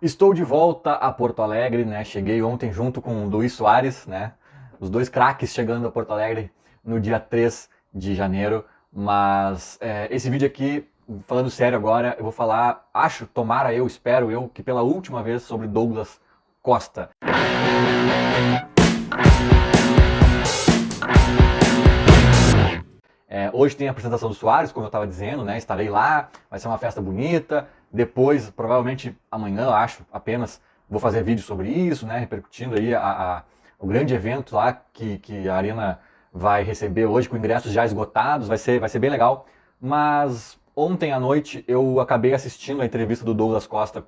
Estou de volta a Porto Alegre, né? Cheguei ontem junto com o Luiz Soares, né? Os dois craques chegando a Porto Alegre no dia 3 de janeiro. Mas esse vídeo aqui, falando sério agora, eu vou falar, tomara eu, espero eu, que pela última vez sobre Douglas Costa. Hoje tem a apresentação do Soares, como eu estava dizendo, né? Estarei lá, vai ser uma festa bonita. Depois, provavelmente amanhã, eu acho, apenas vou fazer vídeo sobre isso, né? Repercutindo aí o grande evento lá que a Arena vai receber hoje, com ingressos já esgotados, vai ser bem legal. Mas ontem à noite eu acabei assistindo a entrevista do Douglas Costa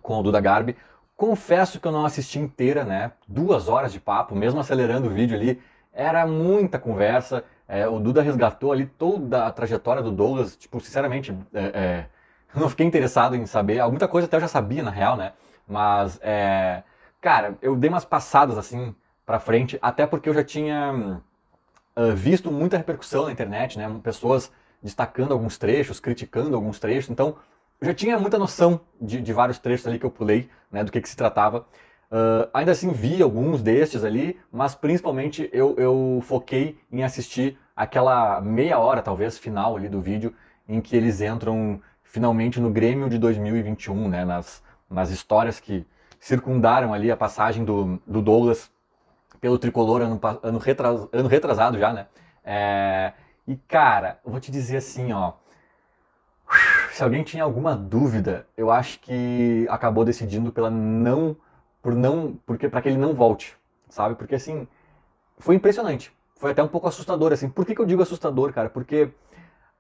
com o Duda Garbi. Confesso que eu não assisti inteira, né? 2 horas de papo, mesmo acelerando o vídeo ali, era muita conversa. O Duda resgatou ali toda a trajetória do Douglas. Tipo, sinceramente, não fiquei interessado em saber. Muita coisa até eu já sabia, na real, né? Mas, cara, eu dei umas passadas assim pra frente, até porque eu já tinha visto muita repercussão na internet, né? Pessoas destacando alguns trechos, criticando alguns trechos. Então, eu já tinha muita noção de vários trechos ali que eu pulei, né? Do que se tratava. Ainda assim vi alguns destes ali, mas principalmente eu foquei em assistir aquela meia hora, talvez, final ali do vídeo, em que eles entram finalmente no Grêmio de 2021, né, nas histórias que circundaram ali a passagem do Douglas pelo Tricolor ano retrasado já, né. E cara, eu vou te dizer assim, ó, se alguém tinha alguma dúvida, eu acho que acabou decidindo porque para que ele não volte, sabe? Porque assim, foi impressionante. Foi até um pouco assustador, assim. Por que eu digo assustador, cara? Porque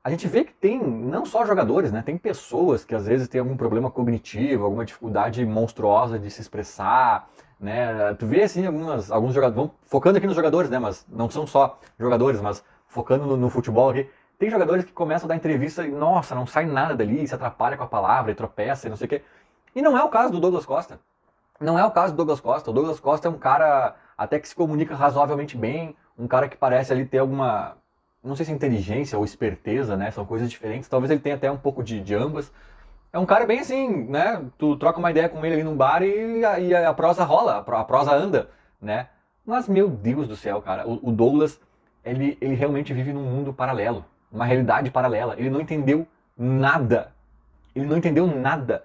a gente vê que tem não só jogadores, né? Tem pessoas que às vezes têm algum problema cognitivo, alguma dificuldade monstruosa de se expressar, né? Tu vê assim alguns jogadores, vamos focando aqui nos jogadores, né? Mas não são só jogadores, mas focando no futebol aqui. Tem jogadores que começam a dar entrevista e, nossa, não sai nada dali, se atrapalha com a palavra e tropeça e não sei o quê. E não é o caso do Douglas Costa. Não é o caso do Douglas Costa. O Douglas Costa é um cara até que se comunica razoavelmente bem, um cara que parece ali ter alguma, não sei se inteligência ou esperteza, né? São coisas diferentes. Talvez ele tenha até um pouco de ambas. É um cara bem assim, né? Tu troca uma ideia com ele ali num bar e a prosa rola, a prosa anda, né? Mas, meu Deus do céu, cara, o Douglas, ele realmente vive num mundo paralelo, uma realidade paralela. Ele não entendeu nada. Ele não entendeu nada.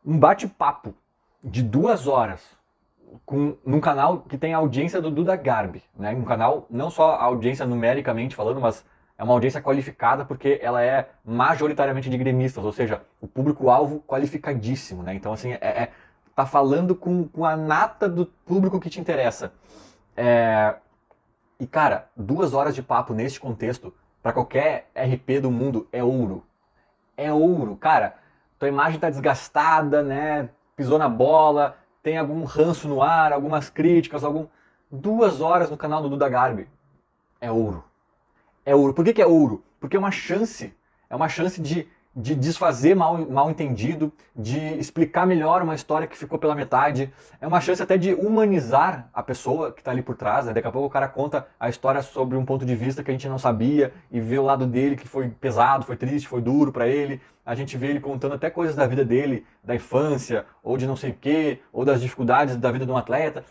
Um bate-papo de 2 horas num canal que tem a audiência do Duda Garbi, né? Um canal, não só a audiência numericamente falando, mas é uma audiência qualificada porque ela é majoritariamente de gremistas, ou seja, o público-alvo qualificadíssimo, né? Então, assim, tá falando com a nata do público que te interessa. E, cara, 2 horas de papo neste contexto, para qualquer RP do mundo, é ouro. É ouro. Cara, tua imagem tá desgastada, né? Pisou na bola, tem algum ranço no ar, algumas críticas, 2 horas no canal do Duda Garbi. É ouro. É ouro. Por que é ouro? Porque é uma chance de desfazer mal entendido, de explicar melhor uma história que ficou pela metade, é uma chance até de humanizar a pessoa que está ali por trás, né? Daqui a pouco o cara conta a história sobre um ponto de vista que a gente não sabia e vê o lado dele que foi pesado, foi triste, foi duro para ele, a gente vê ele contando até coisas da vida dele, da infância, ou de não sei o quê, ou das dificuldades da vida de um atleta,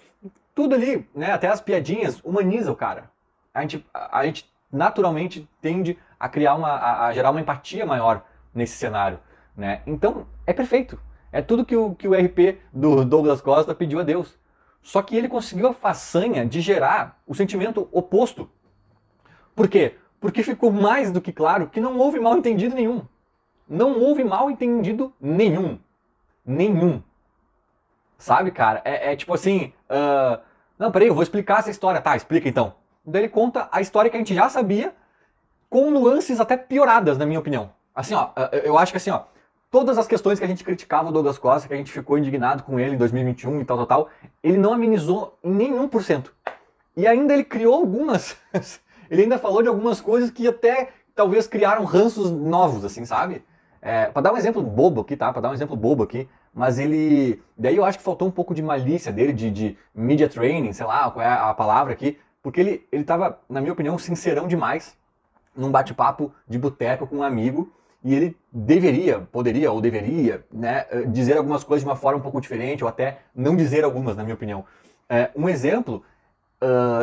tudo ali, né? Até as piadinhas, humaniza o cara. A gente naturalmente tende a criar a gerar uma empatia maior nesse cenário, né? Então é perfeito, é tudo que o RP do Douglas Costa pediu a Deus. Só que ele conseguiu a façanha de gerar o sentimento oposto. Por quê? Porque ficou mais do que claro que não houve mal entendido nenhum. Não houve mal entendido nenhum. Nenhum. Sabe, cara? Tipo assim, não, peraí, eu vou explicar essa história. Tá, explica então. Daí ele conta a história que a gente já sabia, com nuances até pioradas, na minha opinião. Assim, ó, eu acho que assim, ó, todas as questões que a gente criticava o Douglas Costa, que a gente ficou indignado com ele em 2021 e tal, ele não amenizou em nenhum por cento. E ainda ele criou algumas, ele ainda falou de algumas coisas que até talvez criaram ranços novos, assim, sabe? Pra dar um exemplo bobo aqui, tá? Pra dar um exemplo bobo aqui, mas ele... Daí eu acho que faltou um pouco de malícia dele, de media training, sei lá qual é a palavra aqui, porque ele tava, na minha opinião, sincerão demais num bate-papo de boteco com um amigo, e ele poderia ou deveria, né, dizer algumas coisas de uma forma um pouco diferente, ou até não dizer algumas, na minha opinião. Um exemplo,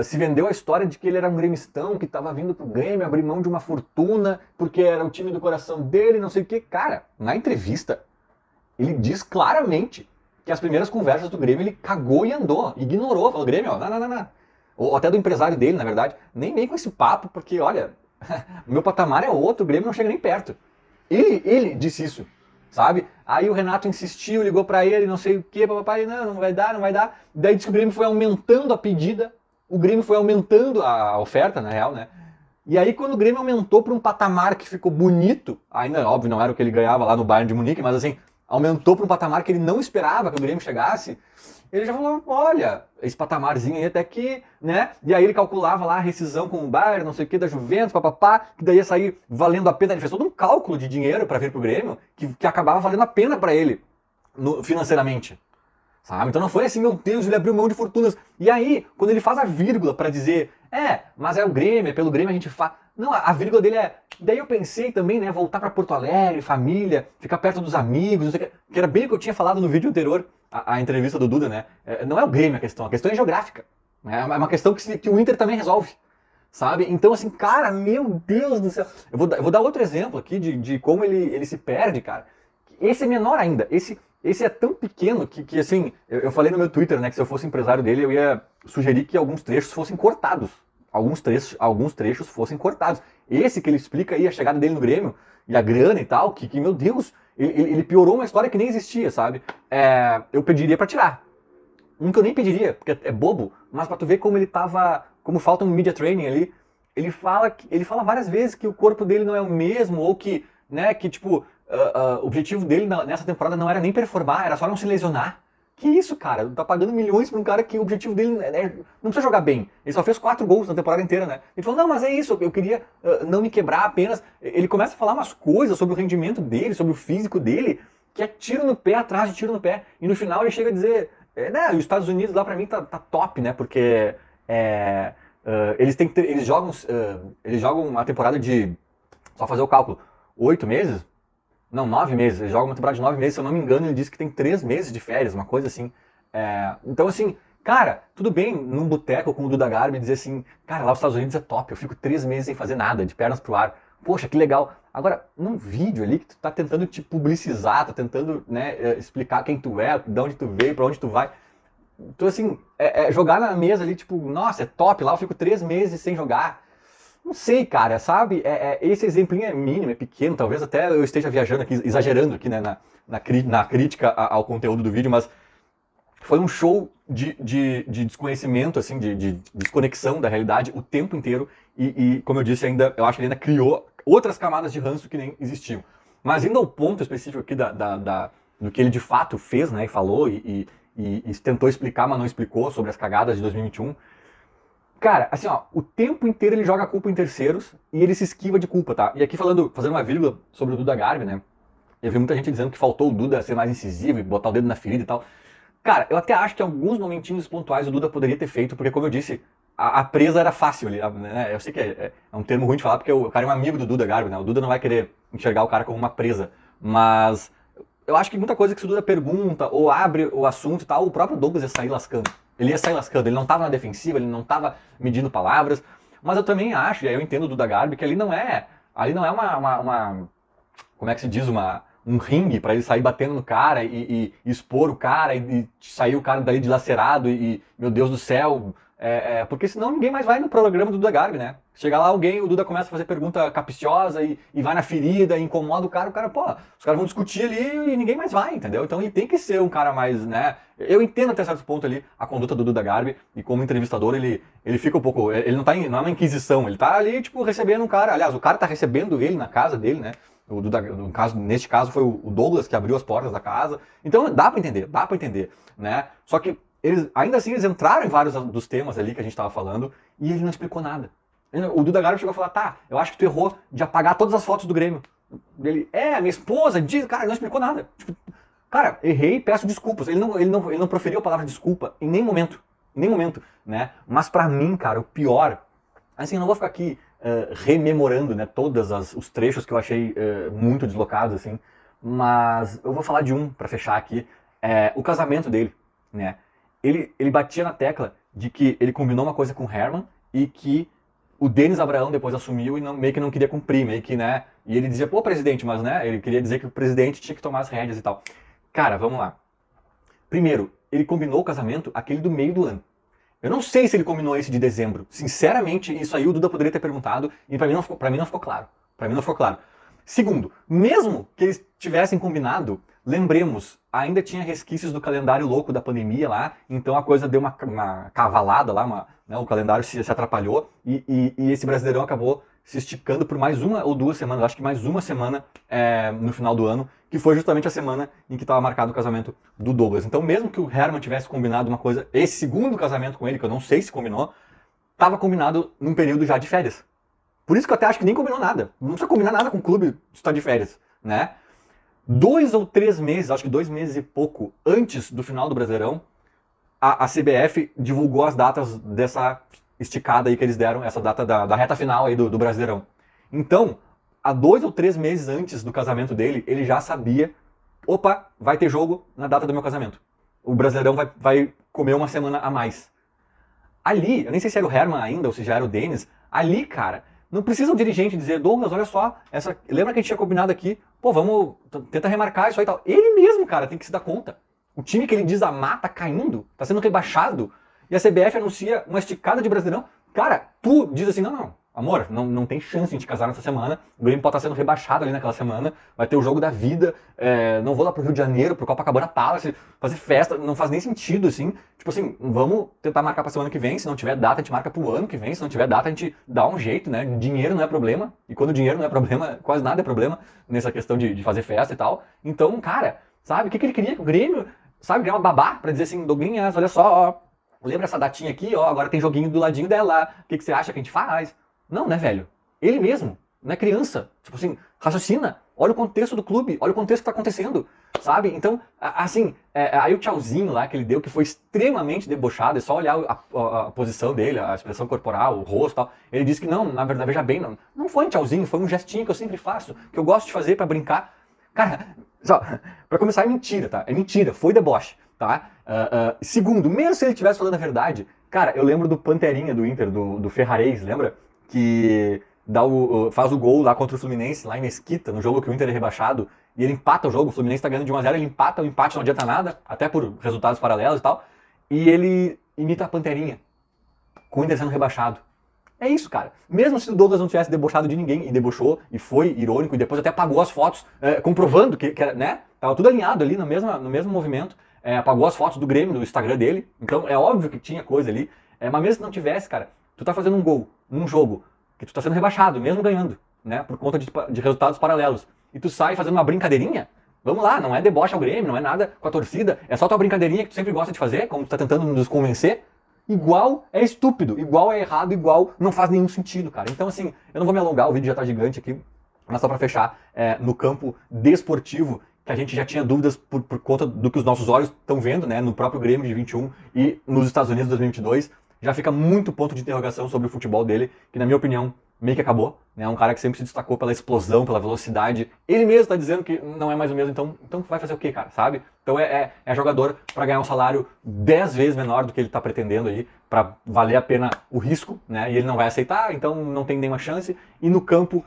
se vendeu a história de que ele era um gremistão, que estava vindo pro Grêmio abrir mão de uma fortuna, porque era o time do coração dele, não sei o que. Cara, na entrevista, ele diz claramente que as primeiras conversas do Grêmio ele cagou e andou, ignorou, falou, Grêmio, ó, não. Ou até do empresário dele, na verdade, nem vem com esse papo, porque, olha, o meu patamar é outro, o Grêmio não chega nem perto. Ele disse isso, sabe? Aí o Renato insistiu, ligou pra ele, não sei o que, papai, não vai dar. Daí disse que o Grêmio foi aumentando a pedida, o Grêmio foi aumentando a oferta, na real, né? E aí quando o Grêmio aumentou para um patamar que ficou bonito, ainda, óbvio, não era o que ele ganhava lá no Bayern de Munique, mas assim, aumentou para um patamar que ele não esperava que o Grêmio chegasse, ele já falou, olha, esse patamarzinho aí até que, né? E aí ele calculava lá a rescisão com o Bayern, não sei o que, da Juventus, papapá, que daí ia sair valendo a pena. Ele fez todo um cálculo de dinheiro para vir pro Grêmio, que acabava valendo a pena para ele, financeiramente. Sabe? Então não foi assim, meu Deus, ele abriu mão de fortunas. E aí, quando ele faz a vírgula para dizer, mas é o Grêmio, é pelo Grêmio a gente faz. Não, a vírgula dele é. Daí eu pensei também, né, voltar para Porto Alegre, família, ficar perto dos amigos, não sei o que era bem o que eu tinha falado no vídeo anterior, a entrevista do Duda, né? Não é o Grêmio a questão é geográfica. Né? É uma questão que o Inter também resolve. Sabe? Então, assim, cara, meu Deus do céu. Eu vou dar outro exemplo aqui de como ele se perde, cara. Esse é menor ainda. Esse é tão pequeno que assim, eu falei no meu Twitter, né, que se eu fosse empresário dele, eu ia sugerir que alguns trechos fossem cortados. Alguns trechos fossem cortados. Esse que ele explica aí, a chegada dele no Grêmio, e a grana e tal, que meu Deus, ele piorou uma história que nem existia, sabe? Eu pediria pra tirar. Um que eu nem pediria, porque é bobo, mas pra tu ver como ele tava, como falta um media training ali, ele fala várias vezes que o corpo dele não é o mesmo, ou que, né, que tipo, o objetivo dele nessa temporada não era nem performar, era só não se lesionar. Que isso, cara? Tá pagando milhões pra um cara que o objetivo dele não precisa jogar bem. Ele só fez 4 gols na temporada inteira, né? Ele falou, não, mas é isso, eu queria não me quebrar apenas. Ele começa a falar umas coisas sobre o rendimento dele, sobre o físico dele, que é tiro no pé atrás de tiro no pé. E no final ele chega a dizer, né, os Estados Unidos lá pra mim tá top, né? Porque eles jogam uma temporada de, só fazer o cálculo, 8 meses? Não, 9 meses. Ele joga uma temporada de 9 meses. Se eu não me engano, ele disse que tem 3 meses de férias, uma coisa assim. Então, assim, cara, tudo bem num boteco com o Duda Garbi dizer assim, cara, lá os Estados Unidos é top, eu fico 3 meses sem fazer nada, de pernas pro ar. Poxa, que legal. Agora, num vídeo ali que tu tá tentando te publicizar, tá tentando, né, explicar quem tu é, de onde tu veio, pra onde tu vai. Então, assim, jogar na mesa ali, tipo, nossa, é top, lá eu fico 3 meses sem jogar. Não sei, cara, sabe? Esse exemplinho é mínimo, é pequeno, talvez até eu esteja viajando aqui, exagerando aqui, né, na crítica ao conteúdo do vídeo, mas foi um show de desconhecimento, assim, de desconexão da realidade o tempo inteiro e, como eu disse, eu acho que ele ainda criou outras camadas de ranço que nem existiam. Mas indo ao ponto específico aqui do que ele de fato fez, né, e falou e tentou explicar, mas não explicou sobre as cagadas de 2021. Cara, assim, ó, o tempo inteiro ele joga a culpa em terceiros e ele se esquiva de culpa, tá? E aqui fazendo uma vírgula sobre o Duda Garbi, né? Eu vi muita gente dizendo que faltou o Duda ser mais incisivo e botar o dedo na ferida e tal. Cara, eu até acho que alguns momentinhos pontuais o Duda poderia ter feito, porque como eu disse, a presa era fácil ali, né? Eu sei que é um termo ruim de falar, porque o cara é um amigo do Duda Garbi, né? O Duda não vai querer enxergar o cara como uma presa, mas eu acho que muita coisa que o Duda pergunta ou abre o assunto e tal, o próprio Douglas ia sair lascando. Ele ia sair lascando, ele não estava na defensiva, ele não estava medindo palavras, mas eu também acho, e aí eu entendo o Duda Garbi, que ali não é uma como é que se diz, um ringue para ele sair batendo no cara e expor o cara e sair o cara dali dilacerado e meu Deus do céu, porque senão ninguém mais vai no programa do Duda Garbi, né? Chega lá alguém, o Duda começa a fazer pergunta capciosa e vai na ferida, incomoda o cara, pô, os caras vão discutir ali e ninguém mais vai, entendeu? Então ele tem que ser um cara mais, né? Eu entendo até certo ponto ali a conduta do Duda Garbi e como entrevistador ele fica um pouco, ele não é uma inquisição, ele tá ali, tipo, recebendo um cara, aliás, o cara tá recebendo ele na casa dele, né? Neste caso foi o Douglas que abriu as portas da casa, então dá pra entender, né? Só que ainda assim eles entraram em vários dos temas ali que a gente tava falando e ele não explicou nada. O Duda Garbi chegou a falar, tá, eu acho que tu errou de apagar todas as fotos do Grêmio. Ele, minha esposa, diz, cara, ele não explicou nada. Tipo, cara, errei, peço desculpas. Ele não proferiu a palavra desculpa em nenhum momento, né? Mas pra mim, cara, o pior, assim, eu não vou ficar aqui rememorando, né, todos os trechos que eu achei muito deslocados, assim, mas eu vou falar de um para fechar aqui, o casamento dele, né? Ele batia na tecla de que ele combinou uma coisa com o Herman e que o Denis Abraão depois assumiu e meio que não queria cumprir, meio que, né? E ele dizia, pô, presidente, mas, né? Ele queria dizer que o presidente tinha que tomar as rédeas e tal. Cara, vamos lá. Primeiro, ele combinou o casamento aquele do meio do ano. Eu não sei se ele combinou esse de dezembro. Sinceramente, isso aí o Duda poderia ter perguntado e pra mim não ficou claro. Pra mim não ficou claro. Segundo, mesmo que eles tivessem combinado, lembremos, ainda tinha resquícios do calendário louco da pandemia lá, então a coisa deu uma cavalada lá, né, o calendário se atrapalhou e esse Brasileirão acabou se esticando por mais uma ou 2 semanas, acho que mais uma semana no final do ano, que foi justamente a semana em que estava marcado o casamento do Douglas. Então mesmo que o Herman tivesse combinado uma coisa, esse segundo casamento com ele, que eu não sei se combinou, estava combinado num período já de férias. Por isso que eu até acho que nem combinou nada. Não precisa combinar nada com o clube se está de férias, né? 2 ou 3 meses, acho que 2 meses e pouco antes do final do Brasileirão, a CBF divulgou as datas dessa esticada aí que eles deram, essa data da reta final aí do Brasileirão. Então, há 2 ou 3 meses antes do casamento dele, ele já sabia, opa, vai ter jogo na data do meu casamento. O Brasileirão vai comer uma semana a mais. Ali, eu nem sei se era o Herman ainda ou se já era o Denis, ali, cara, não precisa o dirigente dizer, Douglas, olha só, lembra que a gente tinha combinado aqui? Pô, vamos, tenta remarcar isso aí e tal. Ele mesmo, cara, tem que se dar conta. O time que ele diz amar tá caindo, tá sendo rebaixado, e a CBF anuncia uma esticada de Brasileirão. Cara, tu diz assim, não, amor, não tem chance de a gente casar nessa semana, o Grêmio pode estar sendo rebaixado ali naquela semana, vai ter o jogo da vida, não vou lá pro Rio de Janeiro, pro Copacabana Palace, fazer festa, não faz nem sentido, assim. Tipo assim, vamos tentar marcar pra semana que vem, se não tiver data a gente marca pro ano que vem, se não tiver data a gente dá um jeito, né? Dinheiro não é problema, e quando dinheiro não é problema, quase nada é problema nessa questão de fazer festa e tal. Então, cara, sabe, o que ele queria? Que o Grêmio, sabe, ganhar uma babá pra dizer assim, Douglinhas, olha só, ó, lembra essa datinha aqui, ó, agora tem joguinho do ladinho dela, o que você acha que a gente faz? Não, né, velho? Ele mesmo, não é criança. Tipo assim, raciocina, olha o contexto do clube, olha o contexto que tá acontecendo, sabe? Então, assim, aí o tchauzinho lá que ele deu, que foi extremamente debochado, é só olhar a posição dele, a expressão corporal, o rosto e tal. Ele disse que não, na verdade, veja bem, não foi um tchauzinho, foi um gestinho que eu sempre faço, que eu gosto de fazer pra brincar. Cara, só, pra começar, é mentira, tá? É mentira, foi deboche, tá? Segundo, mesmo se ele estivesse falando a verdade, cara, eu lembro do Panterinha do Inter, do Ferrarese, lembra? Que faz o gol lá contra o Fluminense, lá em Mesquita, no jogo que o Inter é rebaixado, e ele empata o jogo, o Fluminense tá ganhando de 1-0, ele empata, o empate não adianta nada, até por resultados paralelos e tal, e ele imita a Panterinha, com o Inter sendo rebaixado. É isso, cara. Mesmo se o Douglas não tivesse debochado de ninguém, e debochou, e foi irônico, e depois até apagou as fotos, comprovando que era, né? Tava tudo alinhado ali no mesmo movimento, apagou as fotos do Grêmio, do Instagram dele, então é óbvio que tinha coisa ali, mas mesmo se não tivesse, cara, tu tá fazendo um gol num jogo que tu tá sendo rebaixado, mesmo ganhando, né? Por conta de resultados paralelos. E tu sai fazendo uma brincadeirinha, vamos lá, não é deboche ao Grêmio, não é nada com a torcida, é só tua brincadeirinha que tu sempre gosta de fazer, como tu tá tentando nos convencer. Igual é estúpido, igual é errado, igual não faz nenhum sentido, cara. Então, assim, eu não vou me alongar, o vídeo já tá gigante aqui, mas só pra fechar, no campo desportivo, que a gente já tinha dúvidas por conta do que os nossos olhos estão vendo, né, no próprio Grêmio de 21 e nos Estados Unidos de 2022, já fica muito ponto de interrogação sobre o futebol dele, que na minha opinião meio que acabou, né? É um cara que sempre se destacou pela explosão, pela velocidade. Ele mesmo está dizendo que não é mais o mesmo, então vai fazer o quê, cara, sabe? Então é jogador para ganhar um salário 10 vezes menor do que ele está pretendendo aí, para valer a pena o risco, né? E ele não vai aceitar, então não tem nenhuma chance. E no campo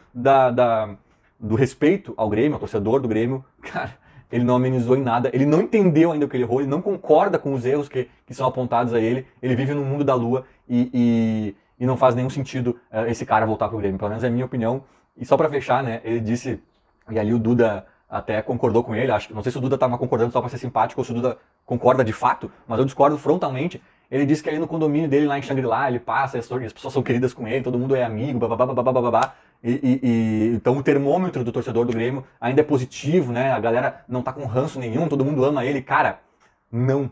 do respeito ao Grêmio, ao torcedor do Grêmio, cara, ele não amenizou em nada, ele não entendeu ainda o que ele errou, ele não concorda com os erros que são apontados a ele vive no mundo da lua e não faz nenhum sentido esse cara voltar pro Grêmio, pelo menos é a minha opinião. E só pra fechar, né, ele disse, e ali o Duda até concordou com ele, não sei se o Duda tava concordando só pra ser simpático ou se o Duda concorda de fato, mas eu discordo frontalmente. Ele disse que ali no condomínio dele lá em Xangri-Lá, ele passa, as pessoas são queridas com ele, todo mundo é amigo, babá. Então o termômetro do torcedor do Grêmio ainda é positivo, né? A galera não tá com ranço nenhum, todo mundo ama ele. Cara, não.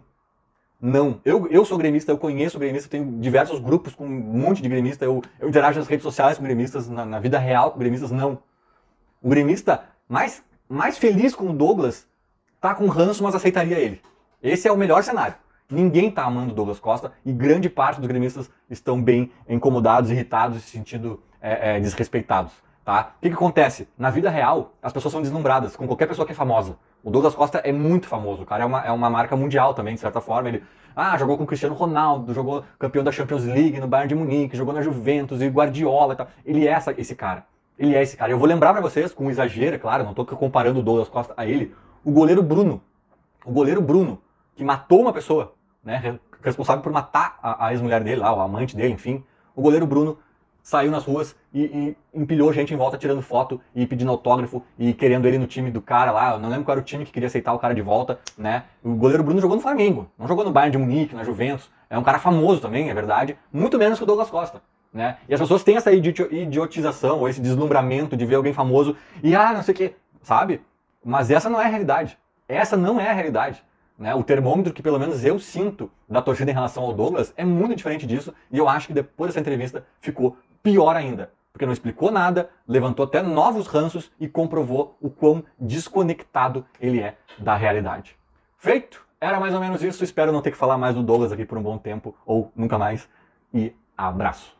Eu sou gremista, eu conheço gremista, tenho diversos grupos com um monte de gremista, eu interajo nas redes sociais com gremistas, na vida real com gremistas, não. O gremista mais feliz com o Douglas tá com ranço, mas aceitaria ele. Esse é o melhor cenário. Ninguém tá amando o Douglas Costa e grande parte dos gremistas estão bem incomodados, irritados, se sentindo desrespeitados. Tá? O que acontece? Na vida real, as pessoas são deslumbradas com qualquer pessoa que é famosa. O Douglas Costa é muito famoso, o cara é uma marca mundial também, de certa forma. Ele jogou com o Cristiano Ronaldo, jogou campeão da Champions League no Bayern de Munique, jogou na Juventus e Guardiola e tal. Ele é esse cara. Ele é esse cara. Eu vou lembrar pra vocês, com exagero, é claro, não tô comparando o Douglas Costa a ele, o goleiro Bruno. O goleiro Bruno, que matou uma pessoa, né, responsável por matar a ex-mulher dele, lá, o amante dele, enfim. O goleiro Bruno saiu nas ruas e empilhou gente em volta tirando foto e pedindo autógrafo e querendo ele no time do cara lá. Eu não lembro qual era o time que queria aceitar o cara de volta, né? O goleiro Bruno jogou no Flamengo, não jogou no Bayern de Munique, na Juventus. É um cara famoso também, é verdade, muito menos que o Douglas Costa, né? E as pessoas têm essa idiotização ou esse deslumbramento de ver alguém famoso e não sei o que, sabe? Mas essa não é a realidade. Essa não é a realidade. Né? O termômetro que pelo menos eu sinto da torcida em relação ao Douglas é muito diferente disso, e eu acho que depois dessa entrevista ficou pior ainda, porque não explicou nada, levantou até novos ranços e comprovou o quão desconectado ele é da realidade. Feito? Era mais ou menos isso, espero não ter que falar mais do Douglas aqui por um bom tempo, ou nunca mais, e abraço.